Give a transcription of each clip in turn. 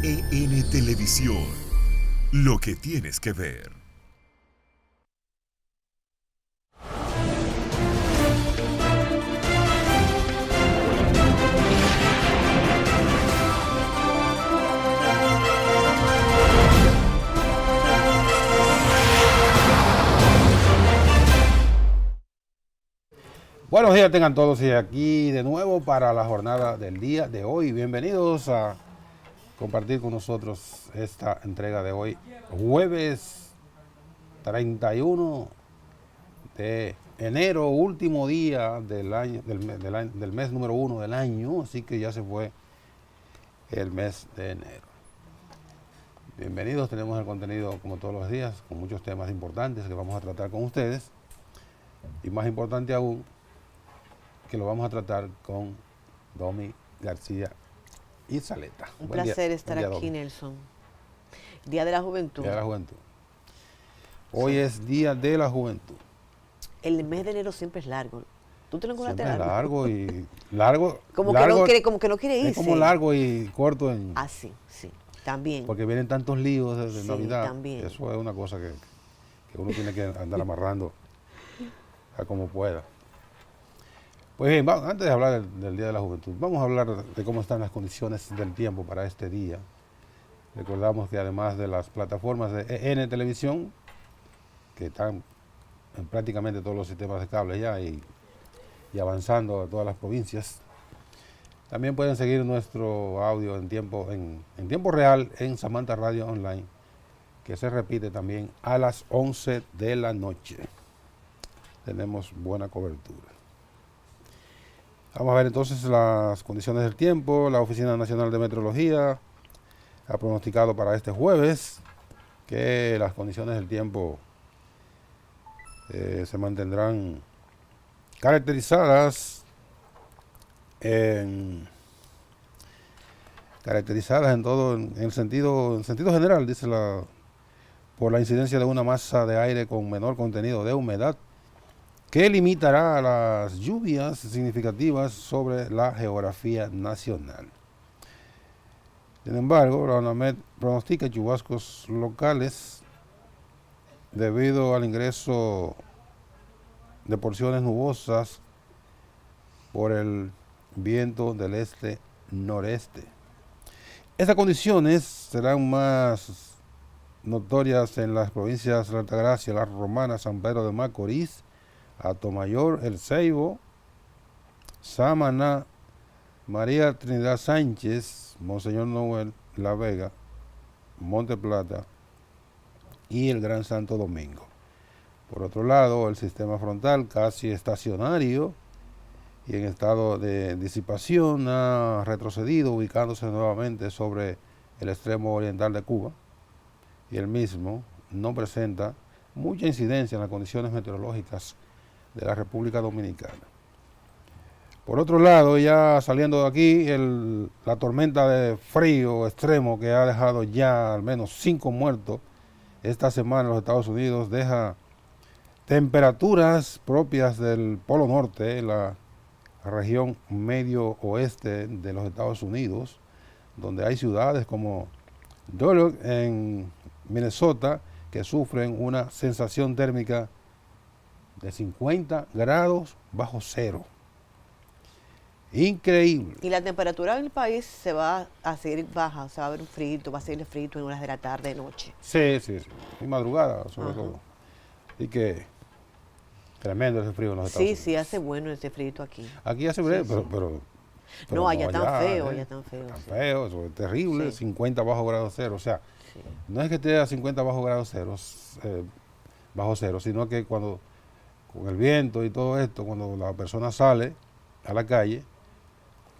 NTN Televisión, lo que tienes que ver. Buenos días tengan todos y aquí de nuevo para la jornada del día de hoy. Bienvenidos a compartir con nosotros esta entrega de hoy, jueves 31 de enero, último día del año, del mes número 1 del año, así que ya se fue el mes de enero. Bienvenidos, tenemos el contenido como todos los días, con muchos temas importantes que vamos a tratar con ustedes y más importante aún, que lo vamos a tratar con Domi García y Saleta. Un placer estar aquí, Nelson. Día de la Juventud. Día de la Juventud. Hoy es Día de la Juventud. El mes de enero siempre es largo. ¿Tú te lo encontraste largo? Es largo y largo. Como que no quiere irse. Es como largo y corto en. Ah, sí, sí. También. Porque vienen tantos líos desde sí, Navidad. También. Eso es una cosa que uno tiene que andar amarrando a como pueda. Pues bien, antes de hablar del Día de la Juventud, vamos a hablar de cómo están las condiciones del tiempo para este día. Recordamos que además de las plataformas de EN Televisión, que están en prácticamente todos los sistemas de cable ya y avanzando a todas las provincias, también pueden seguir nuestro audio en tiempo real en Samantha Radio Online, que se repite también a las 11 de la noche. Tenemos buena cobertura. Vamos a ver entonces las condiciones del tiempo. La Oficina Nacional de Meteorología ha pronosticado para este jueves que las condiciones del tiempo se mantendrán caracterizadas en todo, en el sentido general, dice por la incidencia de una masa de aire con menor contenido de humedad, que limitará las lluvias significativas sobre la geografía nacional. Sin embargo, la ONAMED pronostica chubascos locales debido al ingreso de porciones nubosas por el viento del este-noreste. Estas condiciones serán más notorias en las provincias de Altagracia, La Romana, San Pedro de Macorís, Atomayor, El Ceibo, Samaná, María Trinidad Sánchez, Monseñor Noel, La Vega, Monte Plata y el Gran Santo Domingo. Por otro lado, el sistema frontal, casi estacionario y en estado de disipación, ha retrocedido, ubicándose nuevamente sobre el extremo oriental de Cuba, y el mismo no presenta mucha incidencia en las condiciones meteorológicas de la República Dominicana. Por otro lado, ya saliendo de aquí, la tormenta de frío extremo que ha dejado ya al menos 5 muertos esta semana en los Estados Unidos, deja temperaturas propias del Polo Norte, la región medio oeste de los Estados Unidos, donde hay ciudades como Duluth en Minnesota que sufren una sensación térmica de 50 grados bajo cero. Increíble. Y la temperatura en el país se va a seguir baja, o sea, va a haber un frío, va a seguir frío en horas de la tarde, de noche. Sí. Y madrugada, sobre todo. Y que tremendo ese frío en los Estados Unidos. Sí, hace bueno ese frío aquí. Aquí hace frío, pero no, allá tan feo, allá tan feo. Tan feo, eso es terrible, 50 bajo grado cero. O sea, no es que esté a 50 bajo grado cero, sino que cuando con el viento y todo esto, cuando la persona sale a la calle,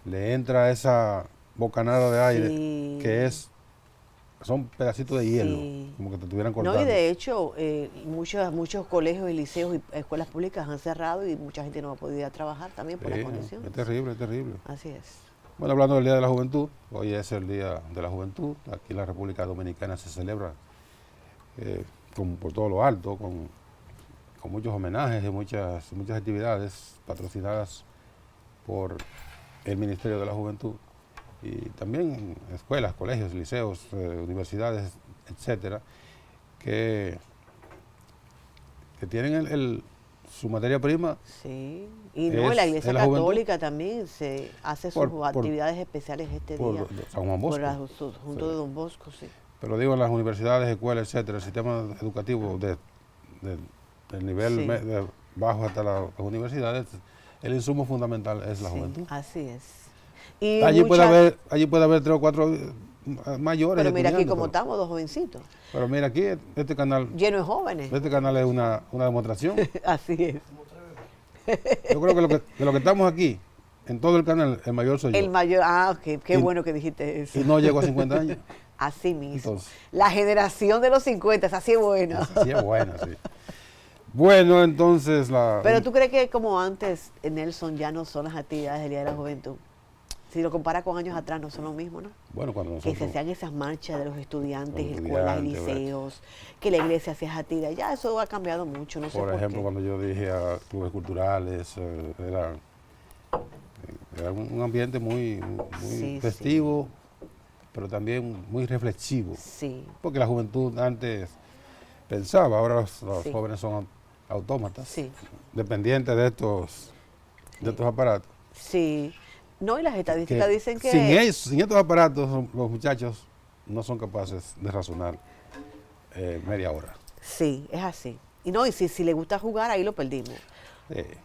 le entra esa bocanada de aire que son pedacitos de hielo, como que te estuvieran cortando. No, y de hecho, muchos colegios y liceos y escuelas públicas han cerrado y mucha gente no ha podido ir a trabajar también por las condiciones. Es terrible, es terrible. Así es. Bueno, hablando del Día de la Juventud, hoy es el Día de la Juventud. Aquí en la República Dominicana se celebra por todo lo alto, con muchos homenajes y muchas actividades patrocinadas por el Ministerio de la Juventud. y también escuelas, colegios, liceos, universidades, etcétera, que tienen su materia prima. Sí, y no, la Iglesia la juventud. Católica también se hace sus actividades especiales este día. San Juan Bosco. Junto de Don Bosco, sí. Pero digo, en las universidades, escuelas, etcétera, el sistema educativo del nivel de bajo hasta las universidades, el insumo fundamental es la juventud. Así es. Y allí puede haber 3 o 4 mayores. Pero mira aquí como estamos, 2 jovencitos. Pero mira aquí, este canal. Lleno de jóvenes. Este canal es una demostración. Así es. Yo creo que de lo que estamos aquí, en todo el canal, el mayor soy yo. El mayor, ok, qué bueno que dijiste eso. Y no llego a 50 años. Así mismo. Entonces, la generación de los 50, así es buena. Sí es buena, sí. Bueno, entonces Pero tú crees que como antes, Nelson, ya no son las actividades del Día de la Juventud. Si lo compara con años atrás, no son lo mismo, ¿no? Bueno, cuando nosotros... Que se hacían esas marchas de los estudiantes, escuelas y liceos, que la iglesia hacía actividades. Ya eso ha cambiado mucho, no sé por ejemplo, qué. cuando yo dije a clubes culturales, era un ambiente muy festivo, pero también muy reflexivo. Sí. Porque la juventud antes pensaba, ahora los jóvenes son autómatas, dependientes de estos aparatos. Sí. No, y las estadísticas dicen que... Sin estos aparatos, los muchachos no son capaces de razonar media hora. Sí, es así. Y no, y si le gusta jugar, ahí lo perdimos.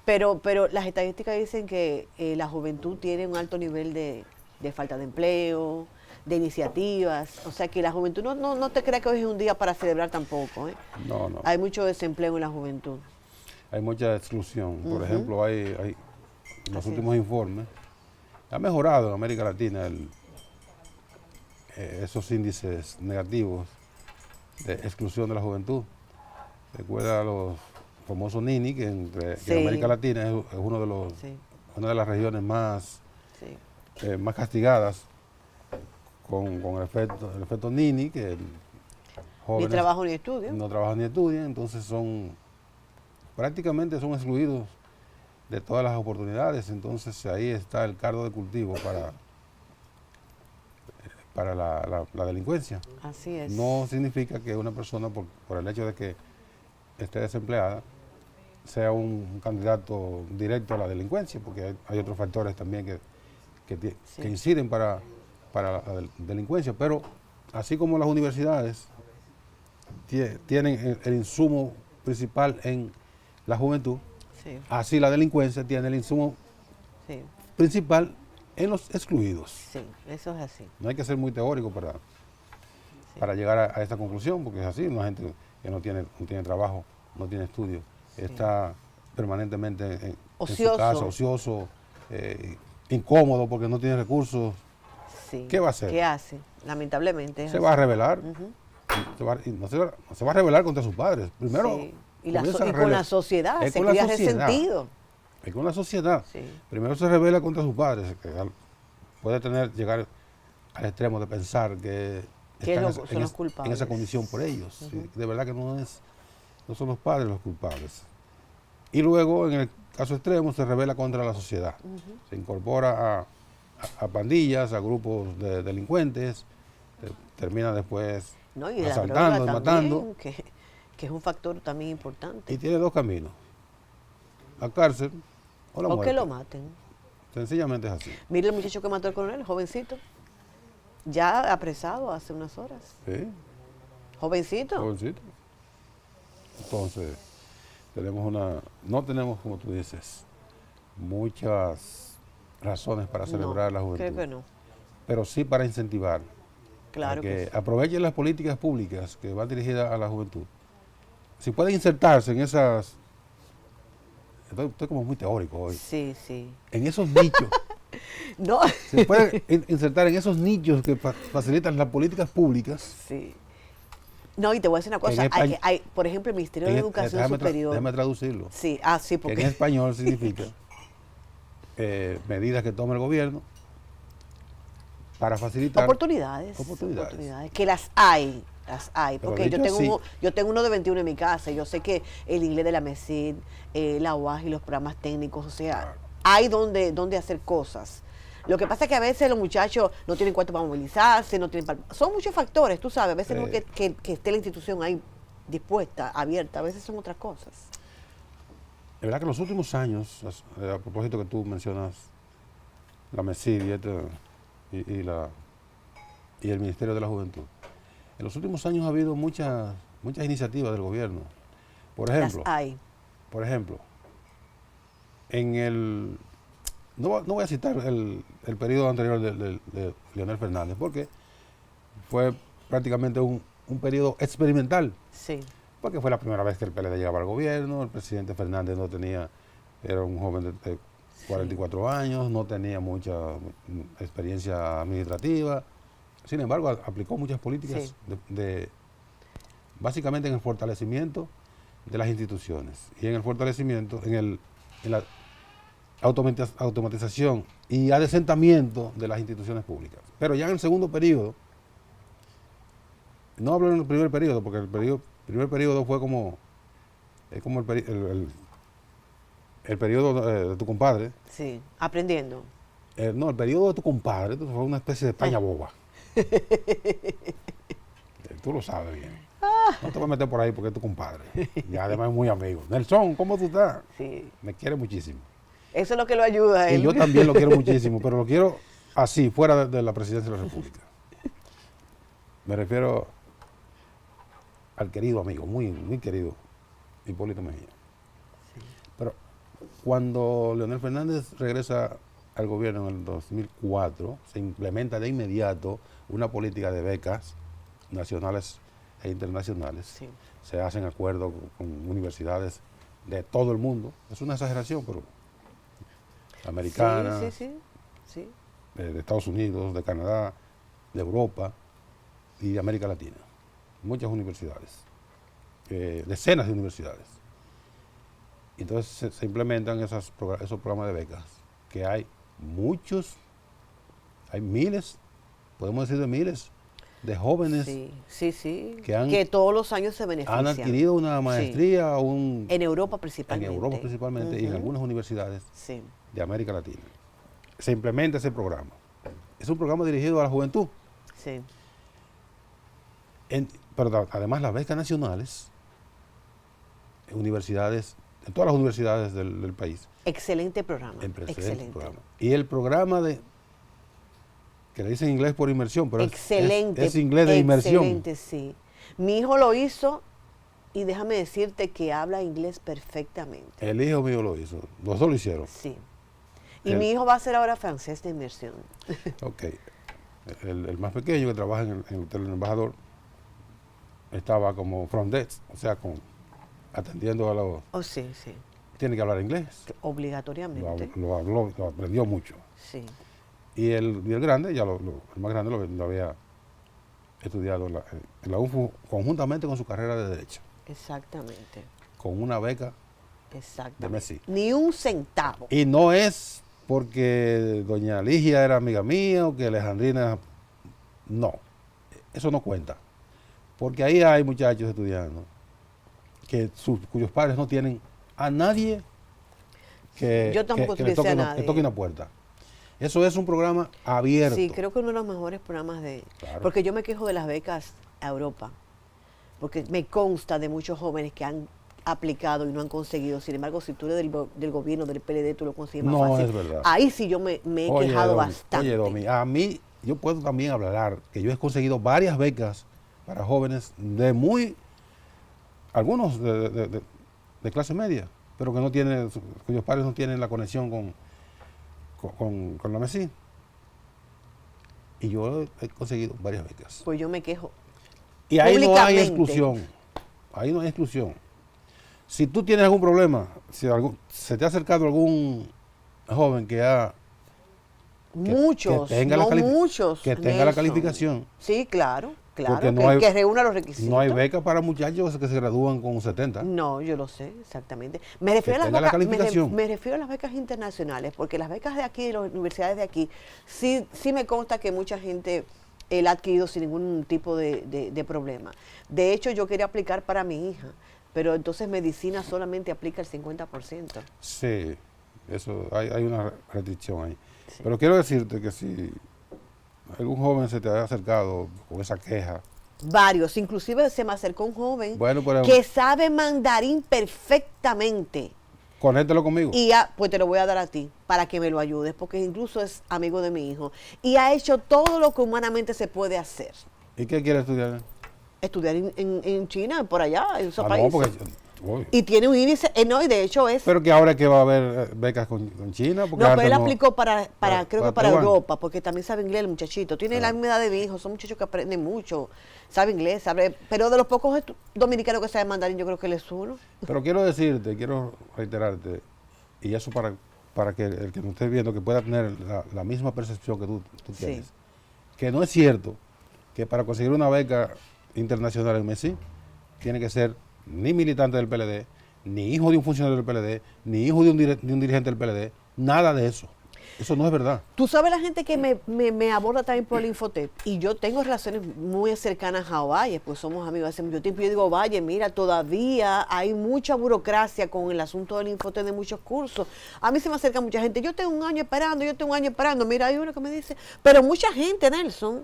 Pero las estadísticas dicen que la juventud tiene un alto nivel de falta de empleo, de iniciativas. O sea que la juventud no te creas que hoy es un día para celebrar tampoco. No, no. Hay mucho desempleo en la juventud. Hay mucha exclusión. Por ejemplo, hay en los últimos informes, ha mejorado en América Latina esos índices negativos de exclusión de la juventud. Recuerda los famosos Nini, que en América Latina es una de las regiones más castigadas con el efecto Nini, que jóvenes ni trabajo ni estudio. No trabajan ni estudian, entonces prácticamente son excluidos de todas las oportunidades. Entonces ahí está el caldo de cultivo para la delincuencia. Así es. No significa que una persona, por el hecho de que esté desempleada, sea un candidato directo a la delincuencia, porque hay otros factores también que inciden para la delincuencia. Pero así como las universidades tienen el insumo principal en la juventud, así la delincuencia tiene el insumo principal en los excluidos. Sí, eso es así. No hay que ser muy teórico para llegar a esta conclusión, porque es así. Una gente que no tiene trabajo, no tiene estudio, está permanentemente en su casa, ocioso, incómodo porque no tiene recursos. Sí. ¿Qué va a hacer? ¿Qué hace? Lamentablemente. Se va a rebelar. No se va a rebelar contra sus padres. Primero, y con la sociedad, se cría ese sentido. Es con la sociedad. Sí. Primero se revela contra sus padres, que puede llegar al extremo de pensar que están en esa condición por ellos. De verdad que no son los padres los culpables. Y luego, en el caso extremo, se revela contra la sociedad. Se incorpora a pandillas, a grupos de delincuentes, termina después asaltando, matando. Que es un factor también importante. Y tiene 2 caminos: la cárcel o la muerte. O que lo maten. Sencillamente es así. Mire el muchacho que mató al coronel, jovencito. Ya apresado hace unas horas. Sí. Jovencito. Entonces, no tenemos, como tú dices, muchas razones para celebrar la juventud. Creo que no. Pero sí para incentivar. Claro que sí. Aprovechen las políticas públicas que van dirigidas a la juventud. Si pueden insertarse en esas... Estoy como muy teórico hoy. Sí, sí. En esos nichos. No. Se pueden insertar en esos nichos que facilitan las políticas públicas. Sí. No, y te voy a decir una cosa. Hay, por ejemplo, el Ministerio de Educación Superior. Déjame traducirlo. Sí, sí, porque... Que en español significa medidas que tome el gobierno para facilitar... Oportunidades. Que las hay. Porque yo tengo uno de 21 en mi casa y yo sé que el inglés de la MESID, la UAS y los programas técnicos, o sea, hay donde hacer cosas. Lo que pasa es que a veces los muchachos no tienen cuarto para movilizarse, no tienen son muchos factores, tú sabes, a veces no es que esté la institución ahí dispuesta, abierta, a veces son otras cosas. Es verdad que en los últimos años, a propósito que tú mencionas la MESID y el Ministerio de la Juventud, en los últimos años ha habido muchas iniciativas del gobierno. Por ejemplo, por ejemplo, en el... No voy a citar el periodo anterior de Leonel Fernández, porque fue prácticamente un periodo experimental. Sí. Porque fue la primera vez que el PLD llegaba al gobierno, el presidente Fernández era un joven de 44 años, no tenía mucha experiencia administrativa. Sin embargo, aplicó muchas políticas básicamente en el fortalecimiento de las instituciones y en el fortalecimiento, en la automatización y adesentamiento de las instituciones públicas. Pero ya en el segundo periodo, no hablo en el primer periodo, porque el primer periodo fue como el periodo de tu compadre. Sí, aprendiendo. No, el periodo de tu compadre fue una especie de España boba. Tú lo sabes bien. No te voy a meter por ahí porque es tu compadre. Y además es muy amigo. Nelson, ¿cómo tú estás? Sí. Me quiere muchísimo. Eso es lo que lo ayuda a él. Y yo también lo quiero muchísimo, pero lo quiero así, fuera de la presidencia de la República. Me refiero al querido amigo, muy, muy querido, Hipólito Mejía. Sí. Pero cuando Leonel Fernández regresa al gobierno en el 2004, se implementa de inmediato una política de becas nacionales e internacionales. Sí. Se hacen acuerdos con universidades de todo el mundo. Es una exageración, pero americanas, sí. De Estados Unidos, de Canadá, de Europa y de América Latina. Muchas universidades, decenas de universidades. Entonces se implementan esos programas de becas, que hay muchos, hay miles, podemos decir de miles, de jóvenes que todos los años se benefician. Han adquirido una maestría en Europa principalmente. En Europa principalmente y en algunas universidades de América Latina. Se implementa ese programa. Es un programa dirigido a la juventud. Sí. Pero además las becas nacionales, en universidades, en todas las universidades del país. Excelente programa. Excelente programa. Y el programa que le dicen inglés por inmersión, pero es inglés de inmersión. Excelente, sí. Mi hijo lo hizo y déjame decirte que habla inglés perfectamente. El hijo mío lo hizo, los dos lo hicieron. Sí. Y mi hijo va a hacer ahora francés de inmersión. Ok. El más pequeño que trabaja en el Hotel del Embajador estaba como front desk, o sea, atendiendo a los... Oh, sí. Tiene que hablar inglés. Obligatoriamente. Lo aprendió mucho. Sí. Y el grande, el más grande lo había estudiado en la UNFU conjuntamente con su carrera de Derecho. Exactamente. Con una beca de MESI. Ni un centavo. Y no es porque doña Ligia era amiga mía o que Alejandrina... No, eso no cuenta. Porque ahí hay muchachos estudiando cuyos padres no tienen a nadie que le toque una puerta. Eso es un programa abierto. Sí, creo que uno de los mejores programas Claro. Porque yo me quejo de las becas a Europa, porque me consta de muchos jóvenes que han aplicado y no han conseguido. Sin embargo, si tú eres del gobierno, del PLD, tú lo consigues más fácil. No, es verdad. Ahí sí yo me he quejado bastante. Oye, Domi, a mí, yo puedo también hablar que yo he conseguido varias becas para jóvenes algunos de clase media, pero cuyos padres no tienen la conexión con la MESI. Y yo he conseguido varias becas. Pues yo me quejo. Y ahí no hay exclusión. Ahí no hay exclusión. Si tú tienes algún problema, si se te ha acercado algún joven que tenga la calificación. Sí, claro, que reúna los requisitos. No hay beca para muchachos que se gradúan con 70. No, yo lo sé, exactamente. Me refiero a las becas internacionales, porque las becas de aquí, de las universidades de aquí, sí me consta que mucha gente la ha adquirido sin ningún tipo de problema. De hecho, yo quería aplicar para mi hija, pero entonces medicina solamente aplica el 50%. Sí, eso hay una restricción ahí. Sí. Pero quiero decirte que si algún joven se te ha acercado con esa queja, Varios, inclusive se me acercó un joven bueno, pues que sabe mandarín perfectamente. conéctelo conmigo. Y pues te lo voy a dar a ti para que me lo ayudes, porque incluso es amigo de mi hijo. Y ha hecho todo lo que humanamente se puede hacer. ¿Y qué quiere estudiar? Estudiar en China, por allá, en esos No, países. porque uy. Y tiene un índice, no, y de hecho es... Pero que ahora es que va a haber becas con China. Porque No, antes pero él no- aplicó creo que para Taiwán. Europa, porque también sabe inglés el muchachito. Tiene la misma edad de mi hijo, son muchachos que aprenden mucho, sabe inglés, pero de los pocos dominicanos que saben mandarín, yo creo que él es uno. Pero quiero decirte, quiero reiterarte, y eso para que el que nos esté viendo, que pueda tener la misma percepción que tú Sí. tienes, que no es cierto que para conseguir una beca internacional en Messi, tiene que ser ni militante del PLD, ni hijo de un funcionario del PLD, ni hijo de un dirigente del PLD, nada de eso. Eso no es verdad. Tú sabes la gente que me aborda también por el Infotep, y yo tengo relaciones muy cercanas a Ovalle, pues somos amigos hace mucho tiempo. Yo digo, Ovalle, mira, todavía hay mucha burocracia con el asunto del Infotep de muchos cursos. A mí se me acerca mucha gente, yo tengo un año esperando, mira, hay uno que me dice, pero mucha gente, Nelson,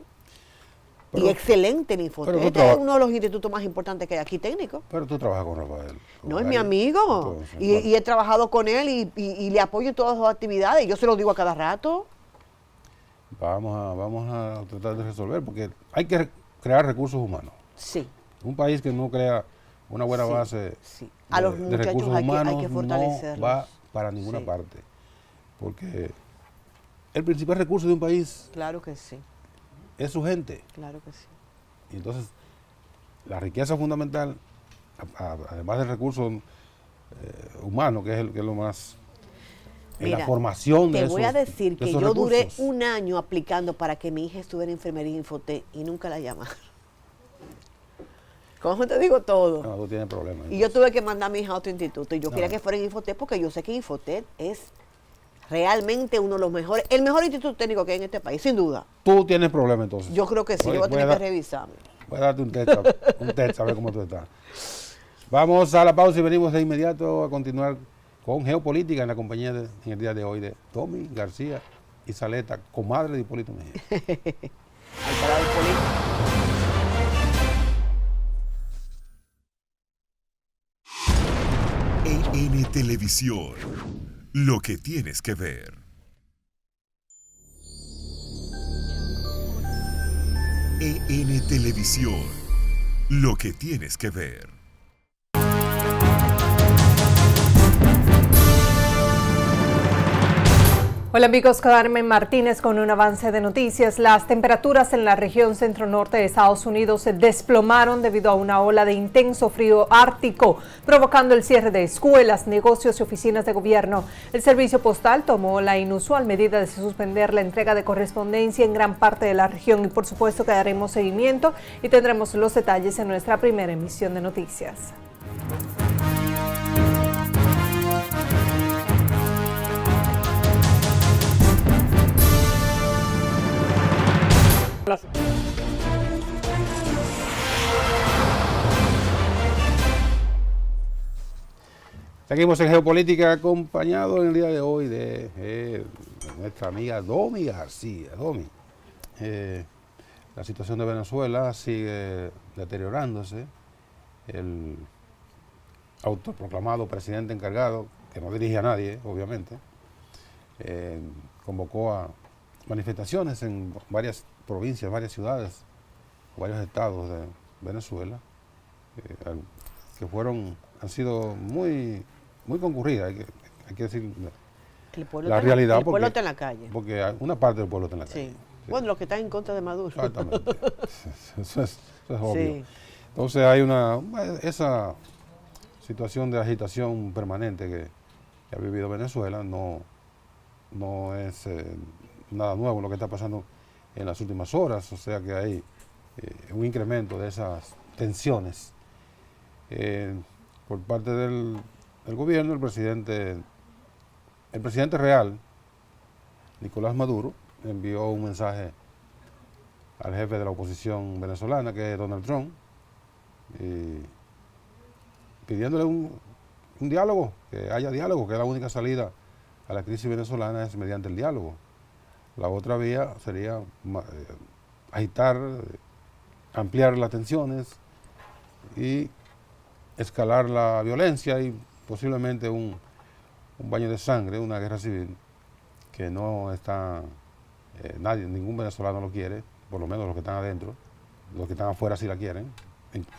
y Pero- excelente el Infotep. pero tú Este es traba- uno de los institutos más importantes que hay aquí, técnico. Pero tú trabajas con Rafael. No, es mi amigo. Entonces, Y he trabajado con él y le apoyo en todas sus actividades. Yo se lo digo a cada rato. vamos a tratar de resolver, porque hay que crear recursos humanos. Sí. Un país que no crea una buena Sí, base sí. A los de muchachos recursos hay que humanos fortalecerlos. no va para ninguna Sí. parte. Porque el principal recurso de un país Claro que sí, es su gente. claro que sí. Y entonces, la riqueza fundamental, además del recurso humano, que es lo más... en la Mira, formación de te voy a decir de que esos yo duré recursos. un año aplicando para que mi hija estuviera en enfermería en Infotep y nunca la llamaron. ¿Cómo te digo todo? No, tú tienes problemas. Y yo tuve que mandar a mi hija a otro instituto. Y yo No. quería que fuera en Infotep porque yo sé que Infotep es realmente uno de los mejores, el mejor instituto técnico que hay en este país, sin duda. Tú tienes problemas entonces. Yo creo que sí, yo voy a tener que revisarme. Voy a darte un test a ver cómo tú estás. Vamos a la pausa y venimos de inmediato a continuar con geopolítica en la compañía en el día de hoy de Tommy García y Saleta, comadre de Hipólito Mejía. Alcalá del Polígono. EN Televisión. Lo que tienes que ver. EN Televisión. Lo que tienes que ver. Hola amigos, Carmen Martínez con un avance de noticias. Las temperaturas en la región centro-norte de Estados Unidos se desplomaron debido a una ola de intenso frío ártico, provocando el cierre de escuelas, negocios y oficinas de gobierno. El servicio postal tomó la inusual medida de suspender la entrega de correspondencia en gran parte de la región y por supuesto que daremos seguimiento y tendremos los detalles en nuestra primera emisión de noticias. Seguimos en Geopolítica acompañado en el día de hoy de nuestra amiga Domi García. Domi, la situación de Venezuela sigue deteriorándose. El autoproclamado presidente encargado, que no dirige a nadie, obviamente, convocó a manifestaciones en varias provincias, varias ciudades, varios estados de Venezuela, que han sido muy concurridas, hay que decir El pueblo la está realidad. el pueblo porque- está en la calle. Porque una parte del pueblo está en la Sí. calle. Sí. Bueno, los que están en contra de Maduro. Exactamente. Eso es obvio. Sí. Entonces hay esa situación de agitación permanente que ha vivido Venezuela, no es nada nuevo lo que está pasando en las últimas horas, o sea que hay un incremento de esas tensiones. Por parte del gobierno, el presidente real, Nicolás Maduro, envió un mensaje al jefe de la oposición venezolana, que es Donald Trump, pidiéndole un diálogo, que haya diálogo, que la única salida a la crisis venezolana es mediante el diálogo. La otra vía sería agitar, ampliar las tensiones y escalar la violencia y posiblemente un baño de sangre, una guerra civil, que no está, ningún venezolano lo quiere, por lo menos los que están adentro, los que están afuera sí la quieren,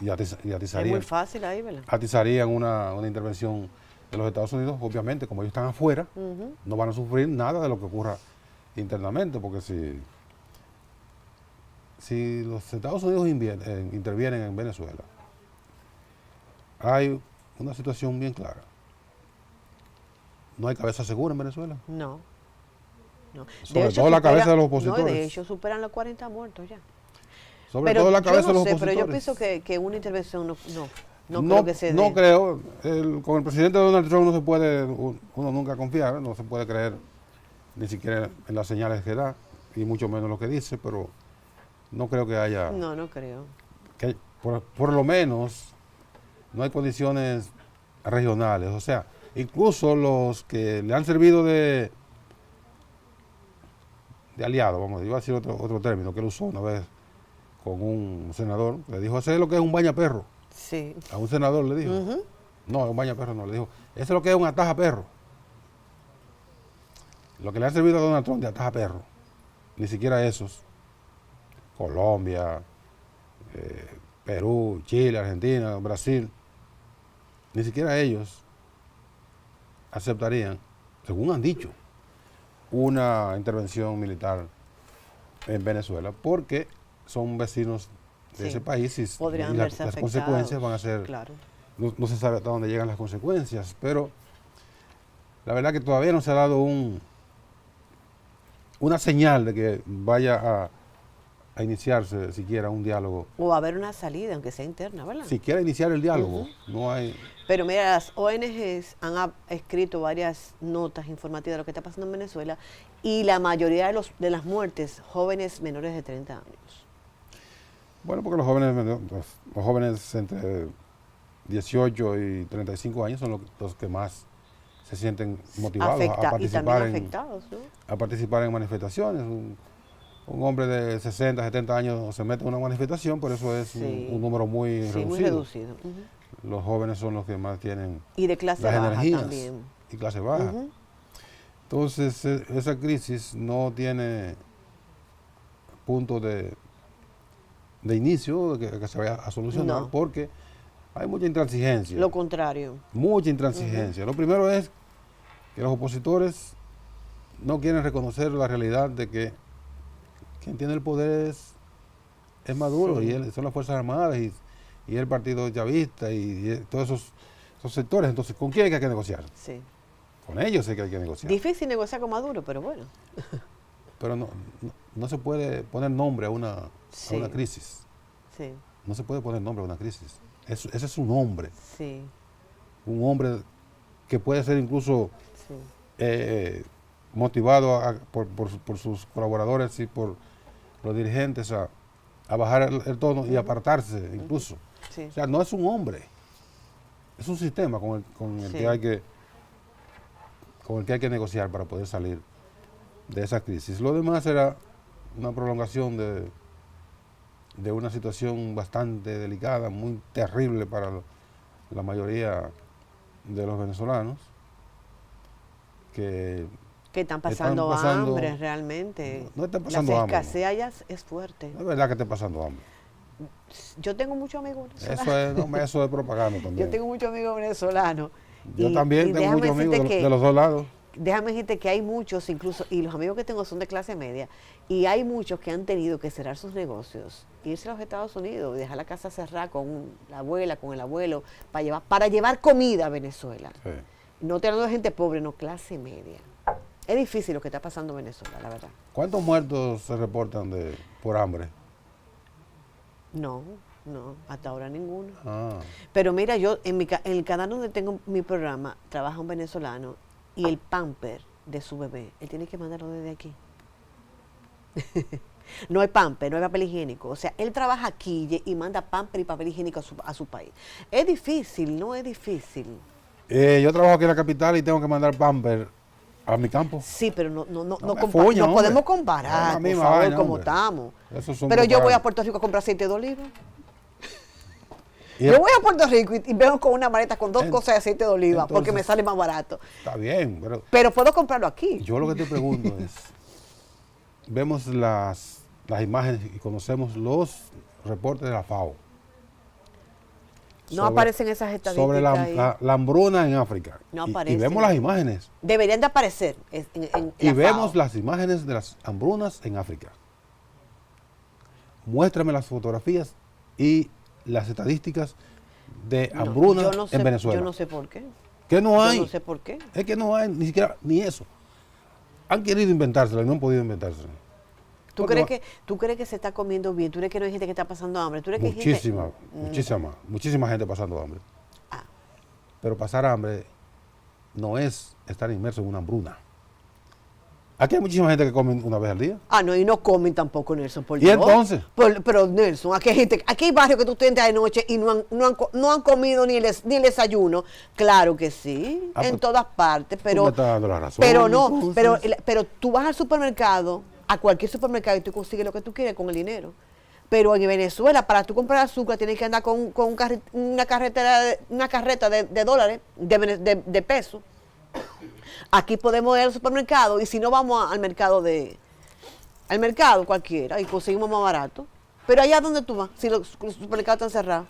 y atizarían, es muy fácil ahí, ¿verdad? Atizarían una intervención de los Estados Unidos. Obviamente, como ellos están afuera, no van a sufrir nada de lo que ocurra internamente, porque si los Estados Unidos intervienen en Venezuela, hay una situación bien clara. No hay cabeza segura en Venezuela. No. Sobre todo la cabeza de los opositores. No, de hecho superan los 40 muertos ya. Sobre todo la cabeza de los opositores. Pero yo pienso que una intervención no creo que se dé. No creo. Con el presidente Donald Trump no se puede, uno nunca confiar, no se puede creer ni siquiera en las señales que da, y mucho menos lo que dice, pero no creo que haya... No creo. Que por lo menos no hay condiciones regionales. O sea, incluso los que le han servido de aliado, vamos, iba a decir otro término que él usó una vez con un senador, le dijo, ese es lo que es un bañaperro. Sí. A un senador le dijo. No, un bañaperro no, le dijo, ese es lo que es un ataja-perro. Lo que le ha servido a Donald Trump de ataja-perro, ni siquiera esos, Colombia, Perú, Chile, Argentina, Brasil, ni siquiera ellos aceptarían, según han dicho, una intervención militar en Venezuela, porque son vecinos de ese país y las consecuencias van a ser, claro. No se sabe hasta dónde llegan las consecuencias, pero la verdad que todavía no se ha dado una señal de que vaya a iniciarse siquiera un diálogo. O a haber una salida, aunque sea interna, ¿verdad? Siquiera iniciar el diálogo, no hay... Pero mira, las ONGs han escrito varias notas informativas de lo que está pasando en Venezuela y la mayoría de las muertes, jóvenes menores de 30 años. Bueno, porque los jóvenes entre 18 y 35 años son los que más se sienten motivados a participar en manifestaciones. Un hombre de 60, 70 años se mete en una manifestación, por eso es un número muy reducido. Muy reducido. Los jóvenes son los que más tienen y de clase las baja energías también. Y clase baja. Entonces, esa crisis no tiene punto de inicio que se vaya a solucionar, porque hay mucha intransigencia. Lo contrario. Mucha intransigencia. Lo primero es que los opositores no quieren reconocer la realidad de que quien tiene el poder es Maduro, y son las Fuerzas Armadas y el Partido Chavista y todos esos sectores. Entonces, ¿con quién hay que negociar? Sí. Con ellos hay que negociar. Difícil negociar con Maduro, pero bueno. Pero no se puede poner nombre a una crisis. Sí. No se puede poner nombre a una crisis. Ese es un hombre. Sí. Un hombre que puede ser incluso motivado por sus colaboradores y por los dirigentes a bajar el tono y apartarse incluso. Sí. O sea, no es un hombre. Es un sistema con el que hay que negociar para poder salir de esa crisis. Lo demás era una prolongación de una situación bastante delicada, muy terrible para la mayoría de los venezolanos, que están pasando hambre realmente. No están pasando hambre. La escasez allá es fuerte. No es verdad que estén pasando hambre. Yo tengo muchos amigos venezolanos. Eso es propaganda también. Yo tengo muchos amigos venezolanos. Yo también tengo muchos amigos de los dos lados. Déjame decirte que hay muchos, incluso, y los amigos que tengo son de clase media, y hay muchos que han tenido que cerrar sus negocios, irse a los Estados Unidos y dejar la casa cerrada con la abuela, con el abuelo, para llevar comida a Venezuela. Sí. No te hablo de gente pobre, no, clase media. Es difícil lo que está pasando en Venezuela, la verdad. ¿Cuántos muertos se reportan por hambre? No, hasta ahora ninguno. Ah. Pero mira, yo en el canal donde tengo mi programa, trabaja un venezolano y el pamper de su bebé, él tiene que mandarlo desde aquí. No hay pamper, no hay papel higiénico. O sea, él trabaja aquí y manda pamper y papel higiénico a su país. Es difícil, no es difícil. Yo trabajo aquí en la capital y tengo que mandar pamper a mi campo. Sí, pero no fuña, no podemos comparar, por misma favor, vaina, como hombre. estamos. Esos son Pero yo voy a comparables. Puerto Rico a comprar aceite de oliva. Y Yo voy a Puerto Rico y vengo con una maleta con dos En- cosas de aceite de oliva porque entonces- me sale más barato. Está bien, pero Pero puedo comprarlo aquí. yo lo que te pregunto es, vemos las imágenes y conocemos los reportes de la FAO. No aparecen esas estadísticas sobre ahí. la hambruna en África. No Y aparecen. vemos las imágenes. Deberían de aparecer en Y la vemos FAO. las imágenes de las hambrunas en África. Muéstrame las fotografías y las estadísticas de No, hambruna yo no sé, en Venezuela. Yo no sé por qué. ¿Qué no hay? Yo no sé por qué. Es que no hay ni siquiera ni eso. Han querido inventárselo y no han podido inventárselo. ¿Tú Porque crees que se está comiendo bien? ¿Tú crees que no hay gente que está pasando hambre? ¿Tú crees que hay gente? muchísima gente pasando hambre. Ah. Pero pasar hambre no es estar inmerso en una hambruna. Aquí hay muchísima gente que come una vez al día. Ah, no, y no comen tampoco, Nelson, por ¿Y Dios. entonces? Pero, Nelson, aquí hay barrios que tú te entras de noche y no han comido ni el desayuno. Claro que sí, Ah, en pues, todas partes, Tú pero... me estás dando la razón, Pero no, entonces. pero tú vas al supermercado, a cualquier supermercado, y tú consigues lo que tú quieres con el dinero. Pero en Venezuela, para tú comprar azúcar, tienes que andar con una carreta de dólares, de pesos. Aquí podemos ir al supermercado y si no vamos al mercado al mercado cualquiera y conseguimos más barato. Pero allá donde tú vas, si los supermercados están cerrados,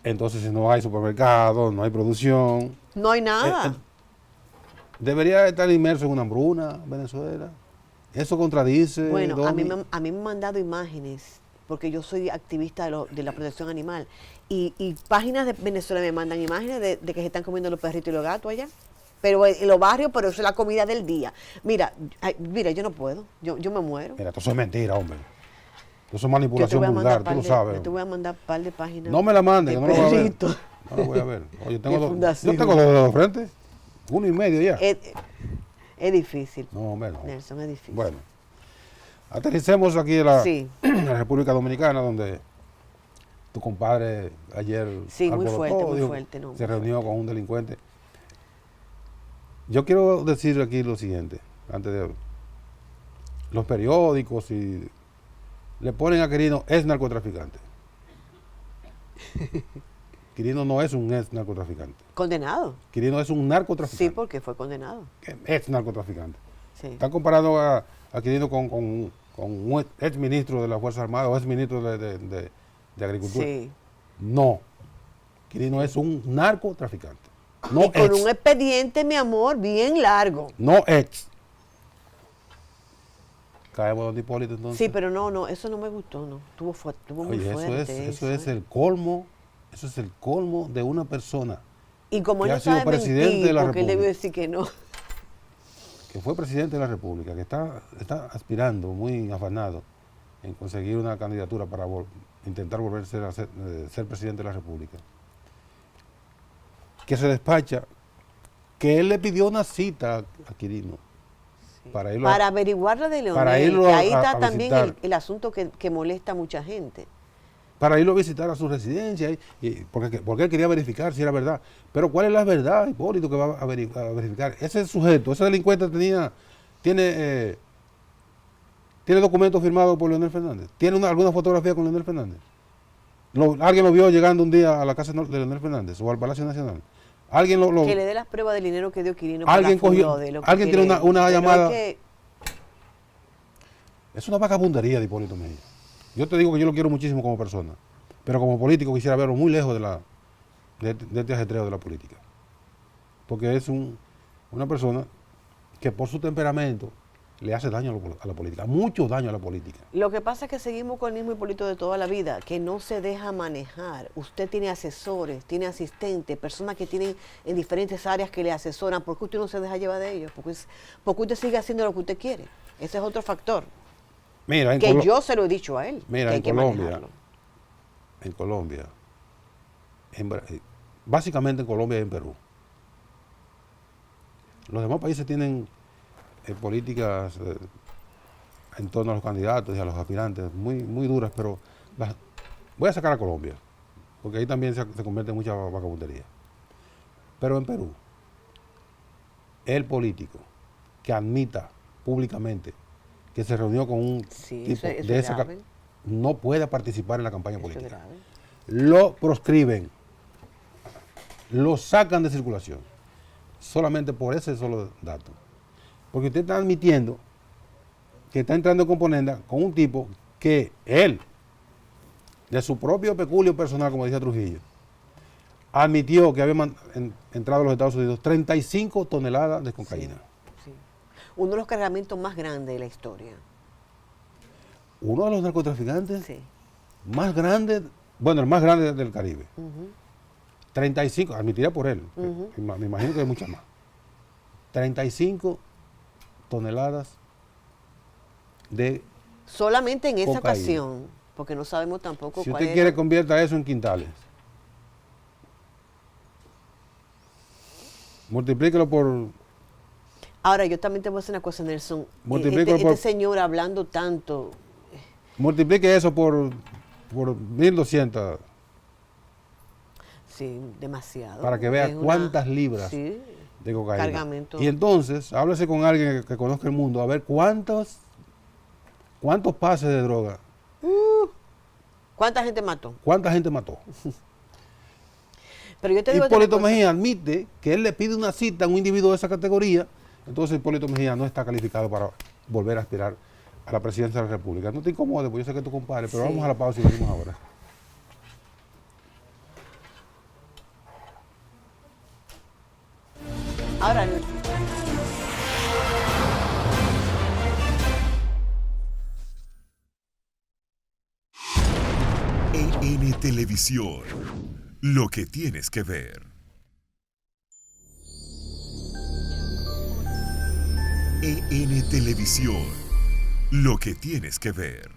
Entonces, si no hay supermercado, no hay producción, no hay nada. debería estar inmerso en una hambruna Venezuela. Eso contradice. Bueno, a mí, Domi. a mí me han mandado imágenes, porque yo soy activista de la protección animal, y páginas de Venezuela me mandan imágenes de que se están comiendo los perritos y los gatos allá. Pero en los barrios, pero eso es la comida del día. Mira, yo no puedo, yo me muero. Mira, eso es mentira, hombre. Eso es Yo te manipulación voy a mandar vulgar, tú lo sabes. yo te voy a mandar un par de páginas. No me la mandes, de que no lo voy a ver. perritos. No lo voy a ver. Oye, De yo fundación. tengo los dedos de frente. 1,5 ya. Es difícil. No, hombre, no. Nelson, es difícil. Bueno, aterricemos aquí en la, Sí. en la República Dominicana, donde tu compadre ayer Sí, muy alborotó, fuerte, dijo no, se muy reunió con un delincuente. Yo quiero decir aquí lo siguiente, antes de los periódicos y le ponen a Quirino es narcotraficante. Quirino no es un ex narcotraficante. Condenado. Quirino es un narcotraficante. Sí, porque fue condenado. Ex narcotraficante. Sí. Están comparando a Quirino con un ex ministro de las Fuerzas Armadas o ex ministro de Agricultura. Sí. No. Quirino es un narcotraficante. No Y con ex. un expediente, mi amor, bien largo. No ex. Caemos donde Hipólito entonces. Sí, pero no, eso no me gustó, no. Estuvo muy Oye, fuerte. eso es el colmo. Eso es el colmo de una persona Y como que él ha no sido sabe presidente mentir, de la porque él debió República. decir que no. que fue presidente de la República, que está aspirando, muy afanado, en conseguir una candidatura para intentar volverse a ser presidente de la República, que se despacha, que él le pidió una cita a Quirino para irlo Para averiguar la de para Leonel, irlo que ahí a está también visitar. el asunto que molesta a mucha gente. para irlo a visitar a su residencia, porque él quería verificar si era verdad. Pero ¿cuál es la verdad, Hipólito, que va a verificar? Ese sujeto, ese delincuente tiene documentos firmados por Leonel Fernández. ¿Tiene alguna fotografía con Leonel Fernández? ¿Alguien lo vio llegando un día a la casa de Leonel Fernández o al Palacio Nacional? ¿Alguien Que le dé las pruebas del dinero que dio Quirino alguien por la cogió- Fulode, lo que alguien tiene quiere. una Pero llamada- es que- Es una vagabundería de Hipólito Mejía. Yo te digo que yo lo quiero muchísimo como persona, pero como político quisiera verlo muy lejos de este ajetreo de la política. Porque es una persona que por su temperamento le hace daño a la política, mucho daño a la política. Lo que pasa es que seguimos con el mismo Hipólito de toda la vida, que no se deja manejar. Usted tiene asesores, tiene asistentes, personas que tienen en diferentes áreas que le asesoran. ¿Por qué usted no se deja llevar de ellos? Porque usted sigue haciendo lo que usted quiere. Ese es otro factor. Mira, en Que yo se lo he dicho a él. Mira, que hay en que Colombia, manejarlo. Básicamente en Colombia y en Perú. Los demás países tienen políticas en torno a los candidatos y a los aspirantes muy, muy duras, pero voy a sacar a Colombia, porque ahí también se convierte en mucha vagabundería. Pero en Perú, el político que admita públicamente que se reunió con un tipo eso de es esa grave. no puede participar en la campaña Eso es política. grave. Lo proscriben, lo sacan de circulación, solamente por ese solo dato. Porque usted está admitiendo que está entrando en componenda con un tipo que él, de su propio peculio personal, como decía Trujillo, admitió que había entrado a los Estados Unidos 35 toneladas de cocaína. Sí. Uno de los cargamentos más grandes de la historia. Uno de los narcotraficantes Sí. más grandes, bueno, el más grande del Caribe. Ujú. 35, admitida por él, Ujú. me imagino que hay muchas más. 35 toneladas de... Solamente en esa Cocaína. ocasión, porque no sabemos tampoco Si cuál usted era. quiere, convierta eso en quintales. Multiplíquelo por... Ahora, yo también te voy a decir una cosa, Nelson. Multiplícalo Este por- señor hablando tanto, Multiplique eso por 1.200 sí, demasiado. para que vea Es cuántas libras sí, de cocaína. cargamento. Y entonces, háblese con alguien que conozca el mundo, a ver cuántos pases de droga, ¿Cuánta gente mató? cuánta gente mató. Pero yo te digo otra Hipólito cosa. Mejía admite que él le pide una cita a un individuo de esa categoría, entonces Hipólito Mejía no está calificado para volver a aspirar a la presidencia de la República. No te incomodes, porque yo sé que tú compares, pero Sí. vamos a la pausa y venimos ahora. Ahora, EN Televisión, lo que tienes que ver. EN Televisión, lo que tienes que ver.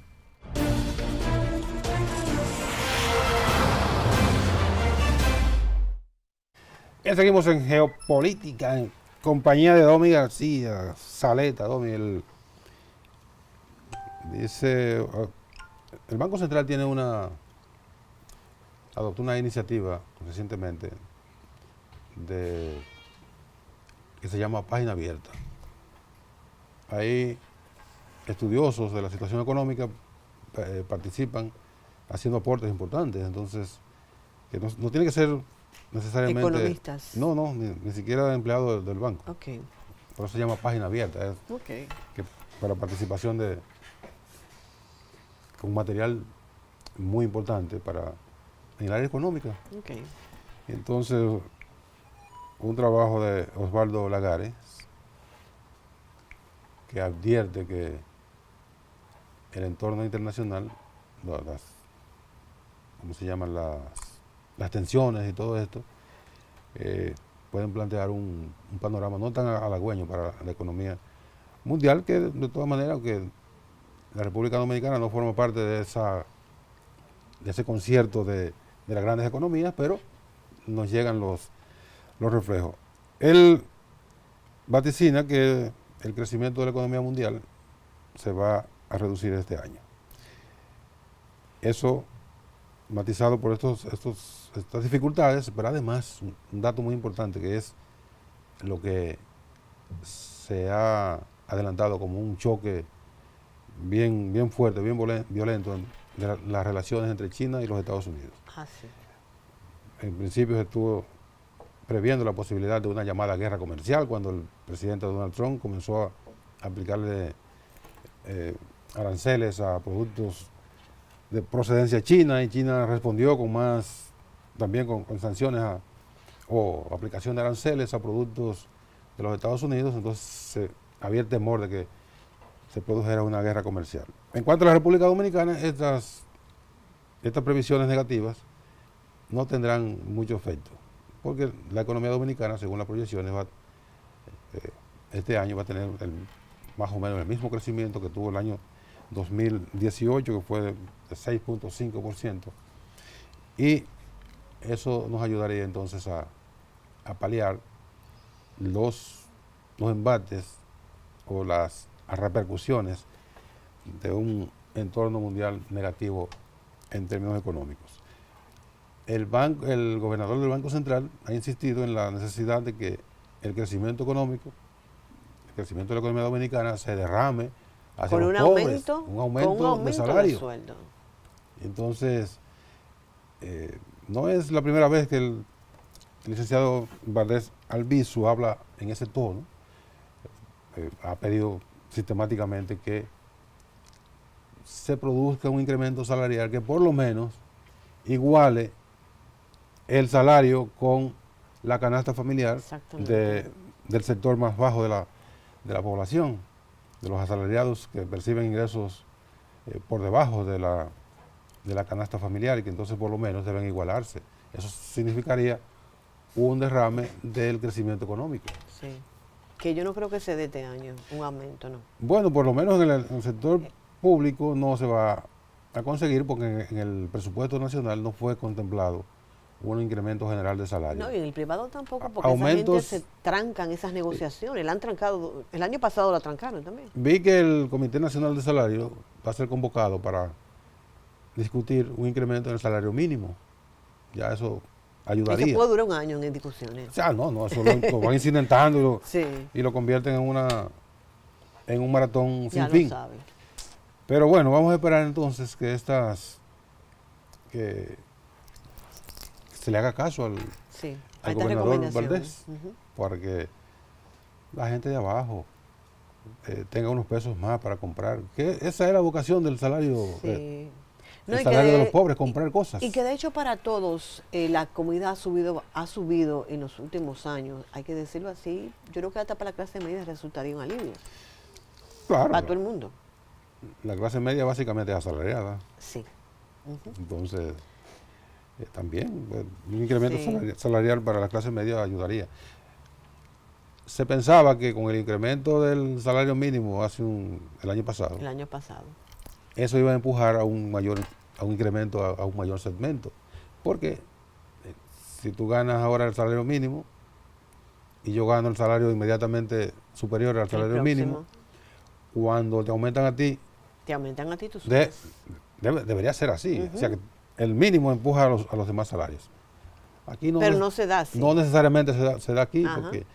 Ya seguimos en geopolítica, en compañía de Domi García, Saleta, Domi. Dice, el Banco Central adoptó una iniciativa recientemente que se llama Página Abierta. Ahí estudiosos de la situación económica participan haciendo aportes importantes, entonces que no tiene que ser necesariamente Economistas. no, ni siquiera empleados del banco. ok, Por eso se llama Página Abierta, es ok. que para participación con material muy importante en el área económica. Ok. Entonces, un trabajo de Osvaldo Lagares que advierte que el entorno internacional, ¿cómo se llaman? Las tensiones y todo esto, pueden plantear un panorama no tan halagüeño para la economía mundial, que de todas maneras, aunque la República Dominicana no forma parte de ese concierto de las grandes economías, pero nos llegan los reflejos. Él vaticina que el crecimiento de la economía mundial se va a reducir este año. Eso matizado por estas dificultades, pero además un dato muy importante que es lo que se ha adelantado como un choque bien fuerte, bien violento de las relaciones entre China y los Estados Unidos. Ah, sí. En principio se estuvo previendo la posibilidad de una llamada guerra comercial cuando el presidente Donald Trump comenzó a aplicarle aranceles a productos de procedencia china, y China respondió también con sanciones o aplicación de aranceles a productos de los Estados Unidos. Entonces había el temor de que se produjera una guerra comercial. En cuanto a la República Dominicana, estas previsiones negativas no tendrán mucho efecto, porque la economía dominicana, según las proyecciones, este año va a tener más o menos el mismo crecimiento que tuvo el año 2018, que fue de 6.5%, y eso nos ayudaría entonces a paliar los embates o las repercusiones de un entorno mundial negativo en términos económicos. El gobernador del Banco Central ha insistido en la necesidad de que el crecimiento económico crecimiento de la economía dominicana se derrame hacia con los un pobres, aumento, un aumento, con un aumento de salario. sueldo. Entonces, no es la primera vez que el licenciado Valdés Albizu habla en ese tono. Ha pedido sistemáticamente que se produzca un incremento salarial que por lo menos iguale el salario con la canasta familiar del sector más bajo de la población, de los asalariados que perciben ingresos por debajo de la canasta familiar, y que entonces por lo menos deben igualarse. Eso significaría un derrame del crecimiento económico. Sí, que yo no creo que se dé este año un aumento, ¿no? Bueno, por lo menos en el sector público no se va a conseguir, porque en el presupuesto nacional no fue contemplado un incremento general de salario. No, y en el privado tampoco, porque esa gente se trancan esas negociaciones. La han trancado, el año pasado la trancaron también. Vi que el Comité Nacional de Salario va a ser convocado para discutir un incremento en el salario mínimo. Ya eso ayudaría. Y que puede durar un año en discusiones. O sea, no, eso lo van incidentando Sí. y lo convierten en un maratón sin Ya fin. lo sabe. Pero bueno, vamos a esperar entonces que se le haga caso al a estas gobernador recomendaciones. Valdés, para que la gente de abajo tenga unos pesos más para comprar. Que esa es la vocación del salario, Sí. el salario de los pobres, comprar cosas. Y que de hecho para todos la comida ha subido en los últimos años, hay que decirlo así. Yo creo que hasta para la clase media resultaría un alivio. Claro, Para todo el mundo. la clase media básicamente es asalariada. Sí. Ujú. Entonces, también un incremento Sí. salarial para la clase media ayudaría. Se pensaba que con el incremento del salario mínimo el año pasado, El año pasado. eso iba a empujar a un incremento a un mayor segmento. Porque si tú ganas ahora el salario mínimo y yo gano el salario inmediatamente superior al salario mínimo, cuando te aumentan a ti, Te aumentan a ti tus sueldos. debería ser así. O sea que el mínimo empuja a los demás salarios. Aquí Pero no se da así. No necesariamente se da aquí, Ajá. porque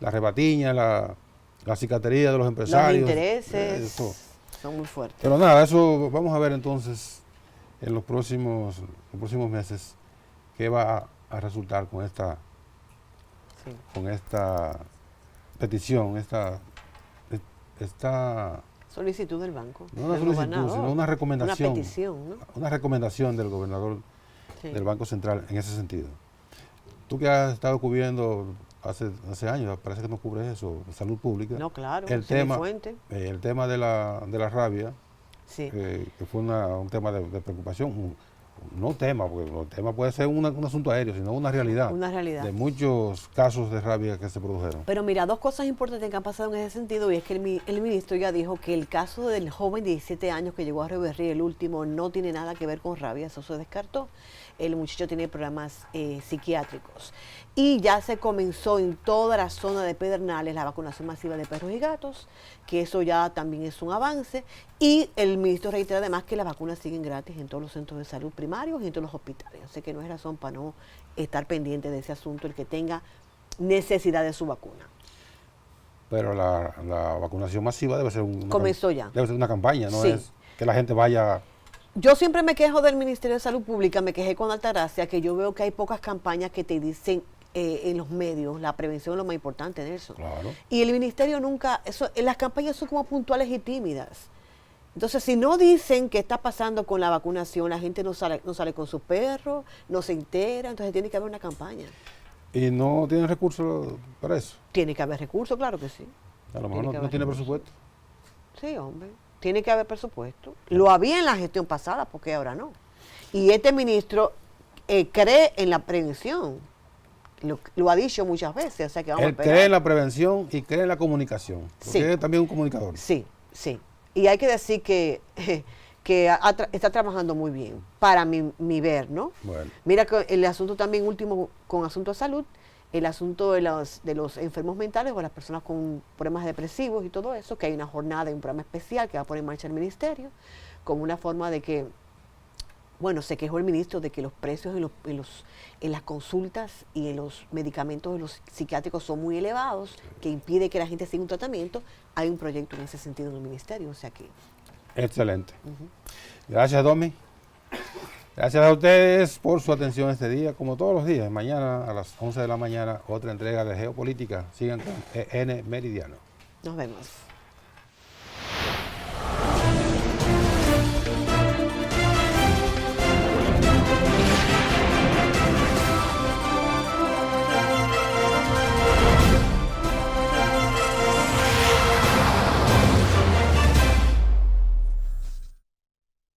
la rebatiña, la cicatería de los empresarios. Los intereses eso. son muy fuertes. Pero nada, eso vamos a ver entonces en los próximos meses qué va a resultar con esta petición, esta Solicitud del banco. no una del solicitud, gobernador. sino una recomendación. Una petición, ¿no? Una recomendación del gobernador Sí. del Banco Central en ese sentido. Tú que has estado cubriendo hace años, parece que no cubres eso, salud pública. No, claro, el esa es mi tema, fuente. el tema de la rabia, Sí. que fue un tema de preocupación, no tema, porque el tema puede ser un asunto aéreo, sino una realidad. Una realidad. De muchos casos de rabia que se produjeron. Pero mira, dos cosas importantes que han pasado en ese sentido, y es que el ministro ya dijo que el caso del joven de 17 años que llegó a Río Berrí, el último, no tiene nada que ver con rabia, eso se descartó. El muchacho tiene problemas psiquiátricos. Y ya se comenzó en toda la zona de Pedernales la vacunación masiva de perros y gatos, que eso ya también es un avance. Y el ministro reitera además que las vacunas siguen gratis en todos los centros de salud primarios y en todos los hospitales. Así que no es razón para no estar pendiente de ese asunto el que tenga necesidad de su vacuna. Pero la vacunación masiva debe ser Comenzó ya. Debe ser una campaña, no Sí. es que la gente vaya. Yo siempre me quejo del Ministerio de Salud Pública, me quejé con Altagracia, que yo veo que hay pocas campañas que te dicen en los medios, la prevención es lo más importante, Nelson. Claro. Y el Ministerio nunca, las campañas son como puntuales y tímidas. Entonces, si no dicen qué está pasando con la vacunación, la gente no sale con sus perros, no se entera, entonces tiene que haber una campaña. ¿Y no tienen recursos para eso? Tiene que haber recursos, claro que sí. A lo mejor no haber tiene recursos. presupuesto. Sí, hombre. Tiene que haber presupuesto. Lo había en la gestión pasada, porque ahora no. Y este ministro cree en la prevención. Lo ha dicho muchas veces. O sea que vamos Él a esperar. cree en la prevención y cree en la comunicación. Porque Sí. es también un comunicador. Sí, sí. Y hay que decir que está trabajando muy bien, para mi ver, ¿no? Bueno. Mira que el asunto también último con asunto de salud, el asunto de los enfermos mentales o las personas con problemas depresivos y todo eso, que hay una jornada y un programa especial que va a poner en marcha el ministerio, como una forma de que bueno, se quejó el ministro de que los precios en las consultas y en los medicamentos de los psiquiátricos son muy elevados, que impide que la gente siga un tratamiento. Hay un proyecto en ese sentido en el ministerio, o sea que... Excelente. Gracias, Domi. Gracias a ustedes por su atención este día, como todos los días. Mañana a las 11 de la mañana, otra entrega de Geopolítica. Sigan con EN Meridiano. Nos vemos.